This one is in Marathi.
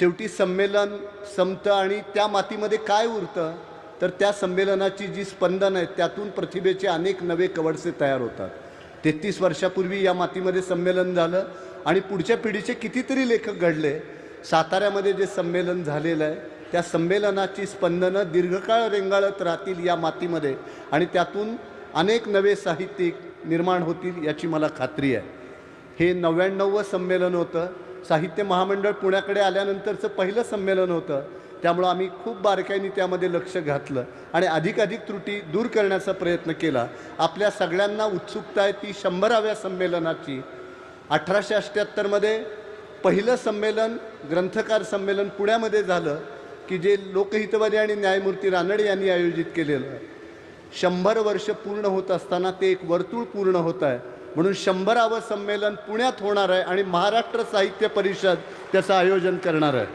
शेवटी संमेलन संपतं आणि त्या मातीमध्ये काय उरतं तर त्या संमेलनाची जी स्पंदन आहेत त्यातून प्रतिभेचे अनेक नवे कवडसे तयार होतात. 33 वर्षापूर्वी या मातीमध्ये संमेलन झालं आणि पुढच्या पिढीचे कितीतरी लेखक घडले. साताऱ्यामध्ये जे संमेलन झालेलं आहे त्या संमेलनाची स्पंदनं दीर्घकाळ रेंगाळत राहतील या मातीमध्ये आणि त्यातून अनेक नवे साहित्यिक निर्माण होतील याची मला खात्री आहे. हे 99वं संमेलन होतं. साहित्य महामंडळ पुण्याकडे आल्यानंतरचं पहिलं संमेलन होतं. त्यामुळं आम्ही खूप बारकाईने त्यामध्ये लक्ष घातलं आणि अधिकाधिक त्रुटी दूर करण्याचा प्रयत्न केला. आपल्या सगळ्यांना उत्सुकता आहे ती 100व्या संमेलनाची. 1878मध्ये पहिलं संमेलन ग्रंथकार संमेलन पुण्यामध्ये झालं की जे लोकहितवादी आणि न्यायमूर्ती रानडे यांनी आयोजित केलेलं. 100 वर्ष पूर्ण होत असताना ते एक वर्तुळ पूर्ण होत आहे. म्हणून 100वं संमेलन पुण्यात होणार आहे आणि महाराष्ट्र साहित्य परिषद त्याचं आयोजन करणार आहे.